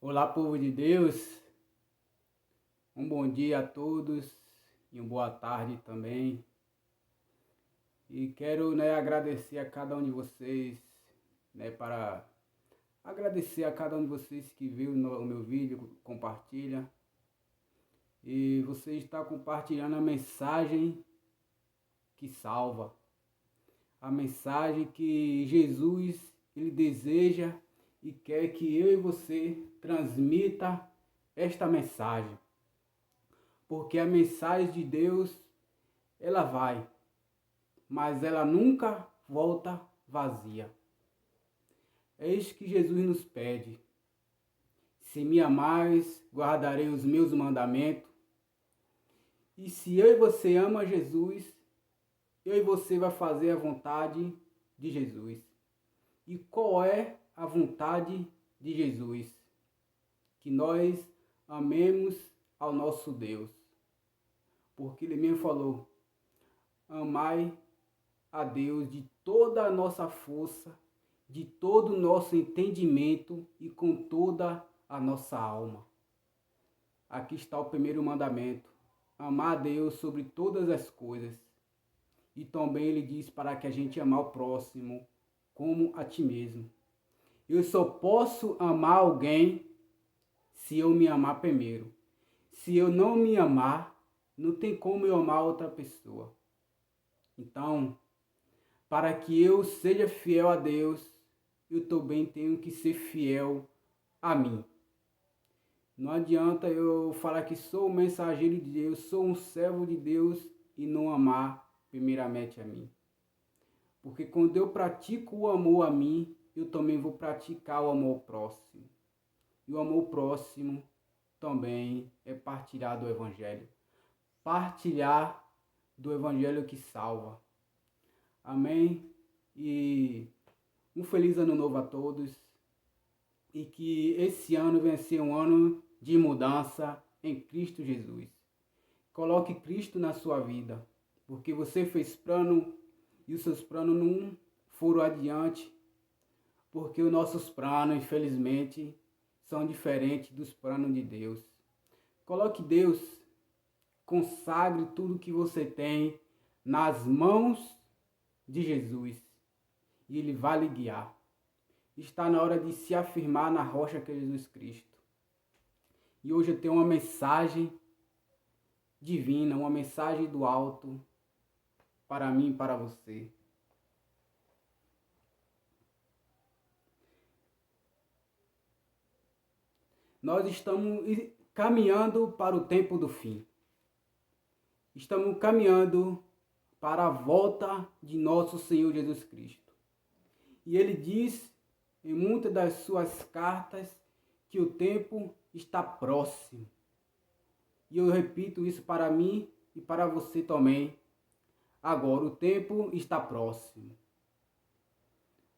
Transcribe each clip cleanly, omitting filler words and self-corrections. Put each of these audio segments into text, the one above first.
Olá, povo de Deus, um bom dia a todos e uma boa tarde também. E quero agradecer a cada um de vocês, para agradecer a cada um de vocês que viu o meu vídeo, compartilha. E você está compartilhando a mensagem que salva, a mensagem que Jesus ele deseja e quer que eu e você transmita esta mensagem. Porque a mensagem de Deus, ela vai, mas ela nunca volta vazia. É isso que Jesus nos pede. Se me amais, guardarei os meus mandamentos. E se eu e você ama Jesus, eu e você vai fazer a vontade de Jesus. E qual é a vontade de Jesus? Que nós amemos ao nosso Deus. Porque ele mesmo falou: amai a Deus de toda a nossa força, de todo o nosso entendimento e com toda a nossa alma. Aqui está o primeiro mandamento: amar a Deus sobre todas as coisas. E também ele diz para que a gente amar o próximo como a ti mesmo. Eu só posso amar alguém se eu me amar primeiro. Se eu não me amar, não tem como eu amar outra pessoa. Então, para que eu seja fiel a Deus, eu também tenho que ser fiel a mim. Não adianta eu falar que sou um mensageiro de Deus, sou um servo de Deus e não amar primeiramente a mim. Porque quando eu pratico o amor a mim, eu também vou praticar o amor ao próximo. E o amor ao próximo também é partilhar do Evangelho. Partilhar do Evangelho que salva. Amém? E um feliz ano novo a todos. E que esse ano venha ser um ano de mudança em Cristo Jesus. Coloque Cristo na sua vida. Porque você fez plano e os seus planos não foram adiante. Porque os nossos planos, infelizmente, são diferentes dos planos de Deus. Coloque Deus, consagre tudo que você tem nas mãos de Jesus. E Ele vai lhe guiar. Está na hora de se afirmar na rocha que é Jesus Cristo. E hoje eu tenho uma mensagem divina, uma mensagem do alto para mim e para você. Nós estamos caminhando para o tempo do fim. Estamos caminhando para a volta de nosso Senhor Jesus Cristo. E ele diz em muitas das suas cartas que o tempo está próximo. E eu repito isso para mim e para você também. Agora, o tempo está próximo.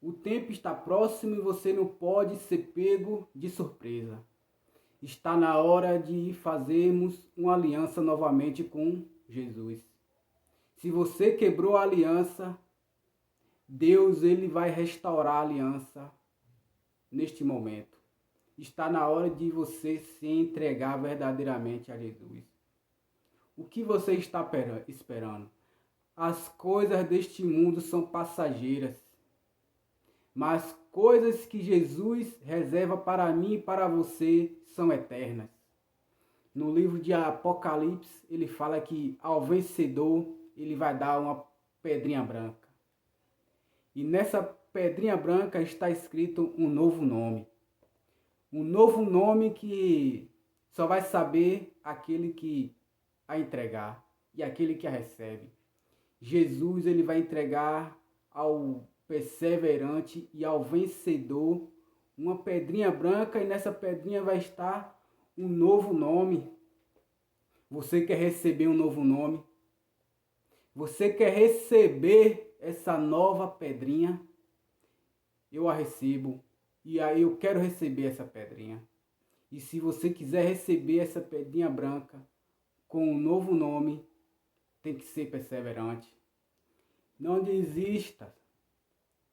O tempo está próximo e você não pode ser pego de surpresa. Está na hora de fazermos uma aliança novamente com Jesus. Se você quebrou a aliança, Deus ele vai restaurar a aliança neste momento. Está na hora de você se entregar verdadeiramente a Jesus. O que você está esperando? As coisas deste mundo são passageiras, mas coisas que Jesus reserva para mim e para você são eternas. No livro de Apocalipse, ele fala que ao vencedor ele vai dar uma pedrinha branca. E nessa pedrinha branca está escrito um novo nome. Um novo nome que só vai saber aquele que a entregar e aquele que a recebe. Jesus ele vai entregar ao perseverante e ao vencedor uma pedrinha branca e nessa pedrinha vai estar um novo nome. Você quer receber um novo nome? Você quer receber essa nova pedrinha? Eu a recebo. E aí eu quero receber essa pedrinha. E se você quiser receber essa pedrinha branca com um novo nome, tem que ser perseverante. Não desistas.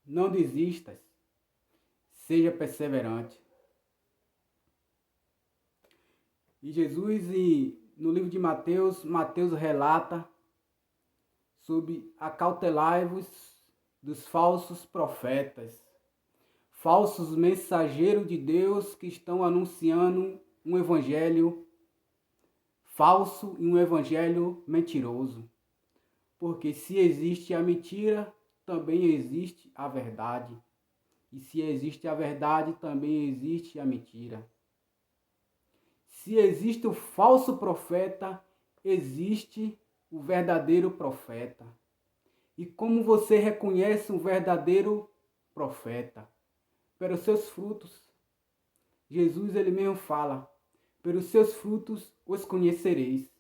Não desistas. Seja perseverante. E Jesus, no livro de Mateus, Mateus relata sobre acautelai-vos dos falsos profetas, falsos mensageiros de Deus que estão anunciando um evangelho falso e um evangelho mentiroso. Porque se existe a mentira, também existe a verdade. E se existe a verdade, também existe a mentira. Se existe o falso profeta, existe o verdadeiro profeta. E como você reconhece um verdadeiro profeta? Pelos seus frutos. Jesus, ele mesmo fala, pelos seus frutos os conhecereis.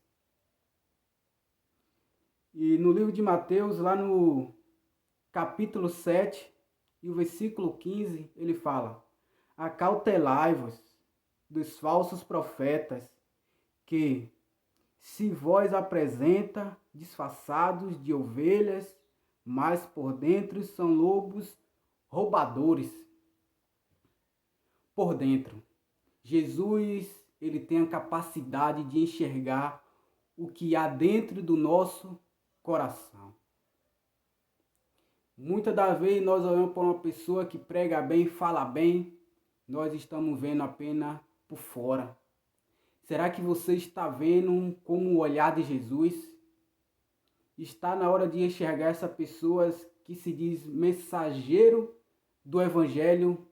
E no livro de Mateus, lá no capítulo 7 e o versículo 15, ele fala: acautelai-vos dos falsos profetas, que se vós apresenta disfarçados de ovelhas, mas por dentro são lobos roubadores. Por dentro, Jesus, ele tem a capacidade de enxergar o que há dentro do nosso coração. Muitas das vezes nós olhamos para uma pessoa que prega bem, fala bem, nós estamos vendo apenas por fora. Será que você está vendo como o olhar de Jesus? Está na hora de enxergar essas pessoas que se diz mensageiro do Evangelho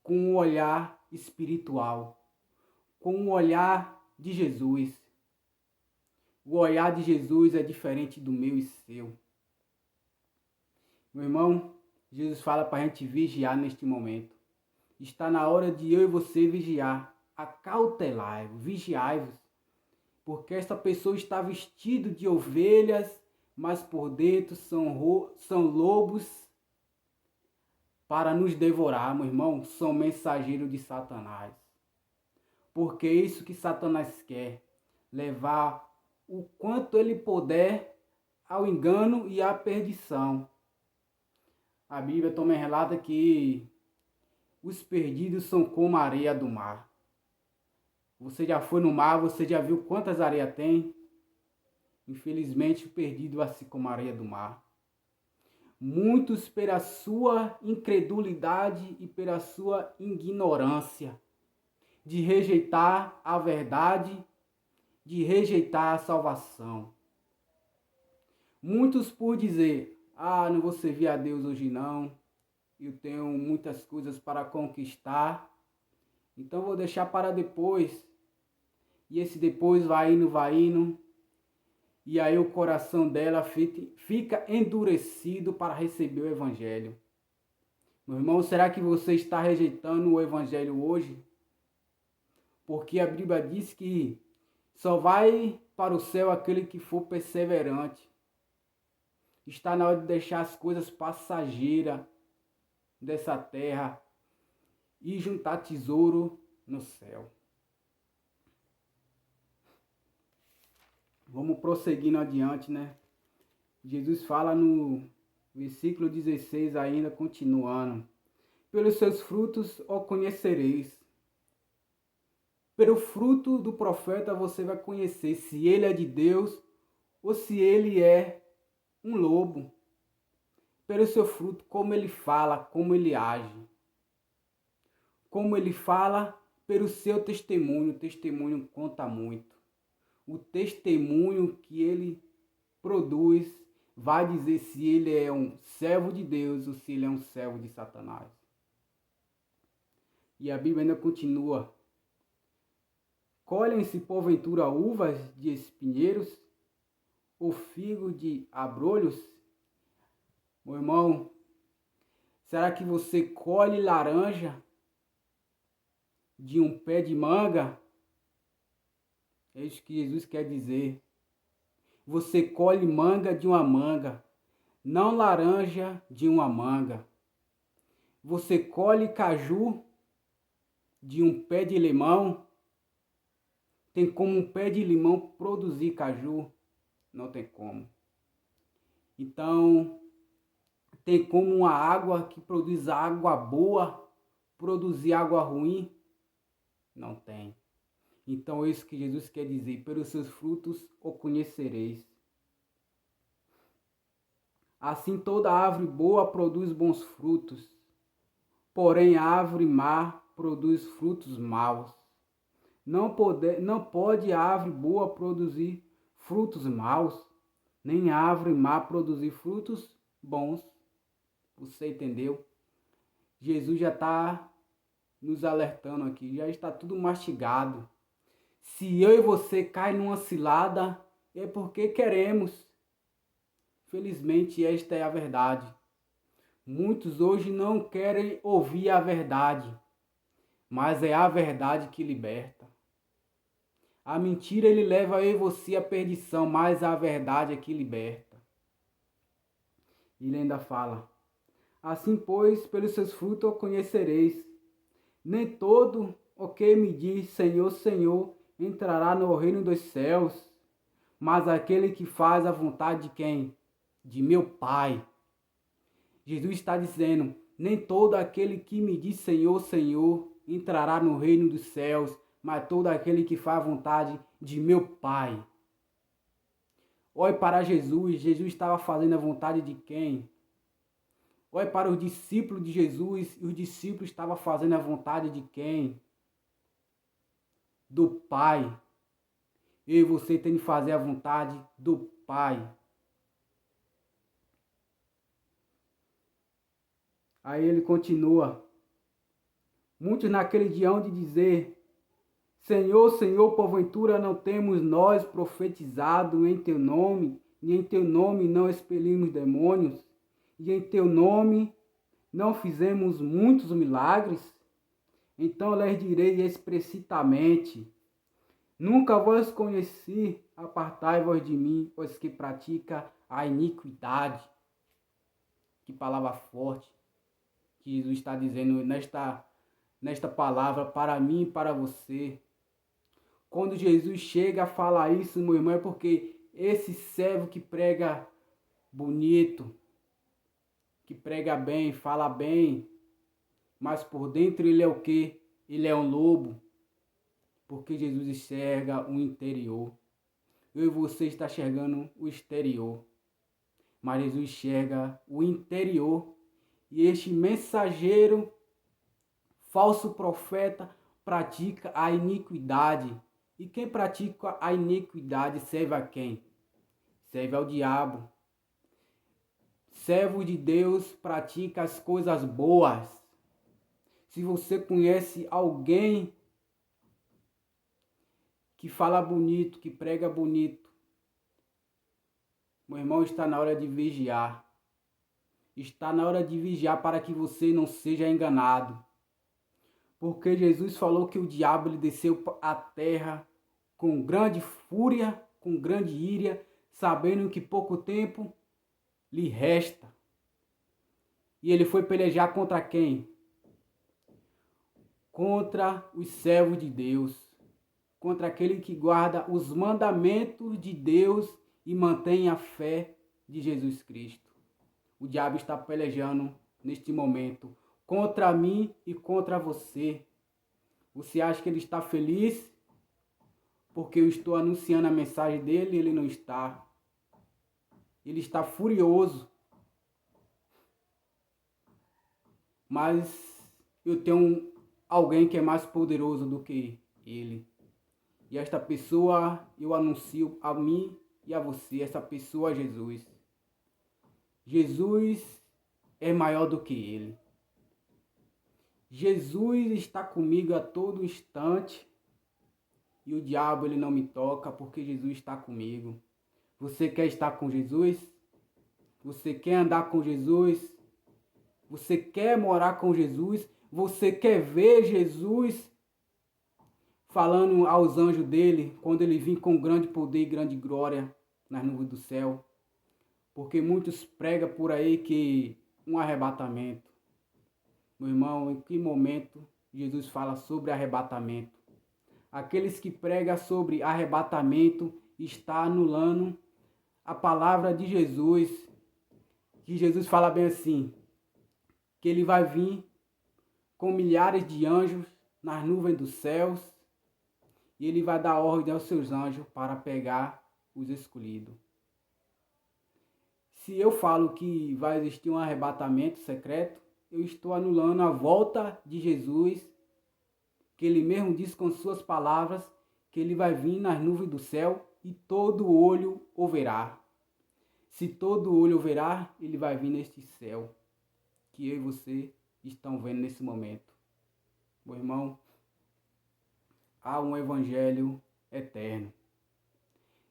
com um olhar espiritual, com um olhar de Jesus. O olhar de Jesus é diferente do meu e seu. Meu irmão, Jesus fala para a gente vigiar neste momento. Está na hora de eu e você vigiar. Acautelai-vos, vigiai-vos. Porque esta pessoa está vestida de ovelhas, mas por dentro são lobos para nos devorar, meu irmão. São mensageiros de Satanás. Porque é isso que Satanás quer. Levar o quanto ele puder ao engano e à perdição. A Bíblia também relata que os perdidos são como a areia do mar. Você já foi no mar, você já viu quantas areias tem? Infelizmente, o perdido é assim como a areia do mar. Muitos pela sua incredulidade e pela sua ignorância de rejeitar a verdade, de rejeitar a salvação. Muitos por dizer: não vou servir a Deus hoje não, eu tenho muitas coisas para conquistar, então vou deixar para depois. E esse depois vai indo, e aí o coração dela fica endurecido para receber o Evangelho. Meu irmão, será que você está rejeitando o Evangelho hoje? Porque a Bíblia diz que só vai para o céu aquele que for perseverante. Está na hora de deixar as coisas passageiras dessa terra e juntar tesouro no céu. Vamos prosseguindo adiante, né? Jesus fala no versículo 16 ainda, continuando: pelos seus frutos o conhecereis. Pelo fruto do profeta você vai conhecer se ele é de Deus ou se ele é um lobo. Pelo seu fruto, como ele fala, como ele age. Como ele fala, pelo seu testemunho. O testemunho conta muito. O testemunho que ele produz vai dizer se ele é um servo de Deus ou se ele é um servo de Satanás. E a Bíblia ainda continua: colhem-se porventura uvas de espinheiros ou figo de abrolhos? Meu irmão, será que você colhe laranja de um pé de manga? É isso que Jesus quer dizer. Você colhe manga de uma manga, não laranja de uma manga. Você colhe caju de um pé de limão. Tem como um pé de limão produzir caju? Não tem como. Então, tem como uma água que produz água boa produzir água ruim? Não tem. Então é isso que Jesus quer dizer: pelos seus frutos o conhecereis. Assim toda árvore boa produz bons frutos, porém a árvore má produz frutos maus. Não pode a árvore boa produzir frutos maus, nem a árvore má produzir frutos bons. Você entendeu? Jesus já está nos alertando aqui, já está tudo mastigado. Se eu e você caem numa cilada, é porque queremos. Felizmente, esta é a verdade. Muitos hoje não querem ouvir a verdade, mas é a verdade que liberta. A mentira ele leva eu e você à perdição, mas a verdade é que liberta. Ele ainda fala: assim, pois, pelos seus frutos o conhecereis. Nem todo o que me diz Senhor, Senhor, entrará no reino dos céus, mas aquele que faz a vontade de quem? De meu Pai. Jesus está dizendo: nem todo aquele que me diz Senhor, Senhor, entrará no reino dos céus, mas todo aquele que faz a vontade de meu Pai. Olhe para Jesus, Jesus estava fazendo a vontade de quem? Olhe para os discípulos de Jesus, e os discípulos estavam fazendo a vontade de quem? Do Pai. Eu e você tem que fazer a vontade do Pai. Aí ele continua: muitos naquele dia hão de dizer: Senhor, Senhor, porventura não temos nós profetizado em teu nome, e em teu nome não expelimos demônios, e em teu nome não fizemos muitos milagres? Então lhes direi explicitamente: nunca vos conheci, apartai-vos de mim, os que praticam a iniquidade. Que palavra forte que Jesus está dizendo nesta palavra para mim e para você. Quando Jesus chega a falar isso, meu irmão, é porque esse servo que prega bonito, que prega bem, fala bem, mas por dentro ele é o quê? Ele é um lobo, porque Jesus enxerga o interior. Eu e você está enxergando o exterior, mas Jesus enxerga o interior. E este mensageiro, falso profeta, pratica a iniquidade. E quem pratica a iniquidade serve a quem? Serve ao diabo. Servo de Deus pratica as coisas boas. Se você conhece alguém que fala bonito, que prega bonito, meu irmão, está na hora de vigiar. Está na hora de vigiar para que você não seja enganado. Porque Jesus falou que o diabo ele desceu à terra com grande fúria, com grande íria, sabendo que pouco tempo lhe resta. E ele foi pelejar contra quem? Contra os servos de Deus, contra aquele que guarda os mandamentos de Deus e mantém a fé de Jesus Cristo. O diabo está pelejando neste momento contra mim e contra você. Você acha que ele está feliz porque eu estou anunciando a mensagem dele? Ele não está. Ele está furioso. Mas eu tenho alguém que é mais poderoso do que ele. E esta pessoa eu anuncio a mim e a você. Essa pessoa é Jesus. Jesus é maior do que ele. Jesus está comigo a todo instante. E o diabo ele não me toca porque Jesus está comigo. Você quer estar com Jesus? Você quer andar com Jesus? Você quer morar com Jesus? Você quer ver Jesus falando aos anjos dele quando ele vir com grande poder e grande glória nas nuvens do céu? Porque muitos pregam por aí que um arrebatamento. Meu irmão, em que momento Jesus fala sobre arrebatamento? Aqueles que pregam sobre arrebatamento está anulando a palavra de Jesus. Que Jesus fala bem assim, que ele vai vir com milhares de anjos nas nuvens dos céus e ele vai dar ordem aos seus anjos para pegar os escolhidos. Se eu falo que vai existir um arrebatamento secreto, eu estou anulando a volta de Jesus, que ele mesmo diz com suas palavras que ele vai vir nas nuvens do céu e todo olho o verá. Se todo olho o verá, ele vai vir neste céu que eu e você estão vendo nesse momento. Meu irmão, há um evangelho eterno.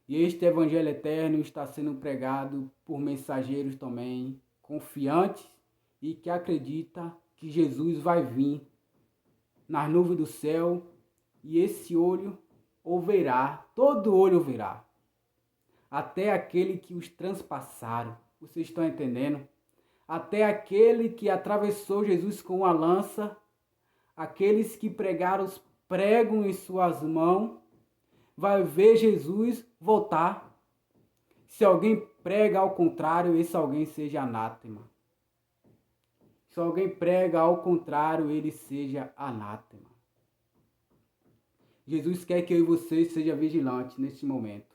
E este evangelho eterno está sendo pregado por mensageiros também confiantes e que acreditam que Jesus vai vir nas nuvens do céu e esse olho o verá, todo olho o verá, até aquele que os transpassaram. Vocês estão entendendo? Até aquele que atravessou Jesus com uma lança, aqueles que pregaram os pregos em suas mãos, vai ver Jesus voltar. Se alguém prega ao contrário, esse alguém seja anátema. Se alguém prega ao contrário, ele seja anátema. Jesus quer que eu e você seja vigilante neste momento.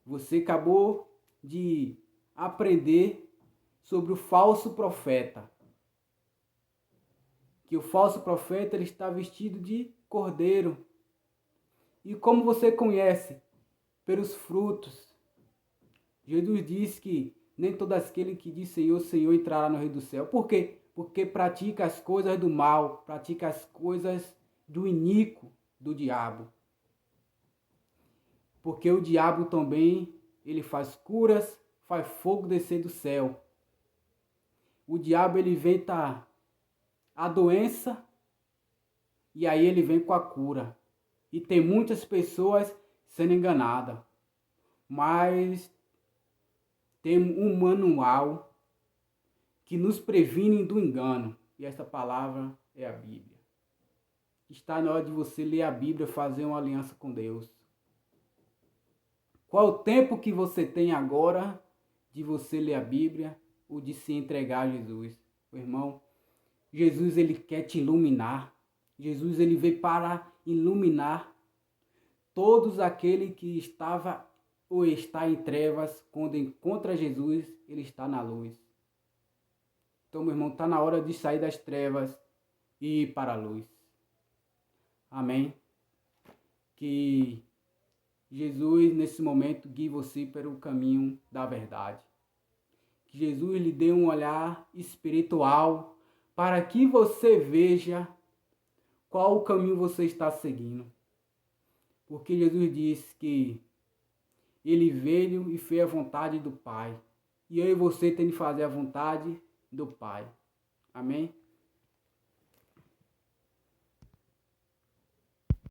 Você acabou de aprender sobre o falso profeta. Que o falso profeta ele está vestido de cordeiro. E como você conhece? Pelos frutos. Jesus disse que nem todo aquele que diz Senhor, Senhor entrará no reino do céu. Por quê? Porque pratica as coisas do mal, pratica as coisas do iníquo do diabo. Porque o diabo também, ele faz curas, faz fogo descer do céu. O diabo, ele inventa a doença e aí ele vem com a cura. E tem muitas pessoas sendo enganadas. Mas tem um manual que nos previne do engano. E essa palavra é a Bíblia. Está na hora de você ler a Bíblia, fazer uma aliança com Deus. Qual o tempo que você tem agora de você ler a Bíblia ou de se entregar a Jesus? Meu irmão, Jesus ele quer te iluminar. Jesus ele veio para iluminar todos aqueles que estava ou está em trevas. Quando encontra Jesus, ele está na luz. Então, meu irmão, está na hora de sair das trevas e ir para a luz. Amém? Que Jesus, nesse momento, guie você pelo caminho da verdade. Que Jesus lhe dê um olhar espiritual para que você veja qual o caminho você está seguindo. Porque Jesus disse que ele veio e fez a vontade do Pai. E eu e você tem de fazer a vontade do Pai. Amém?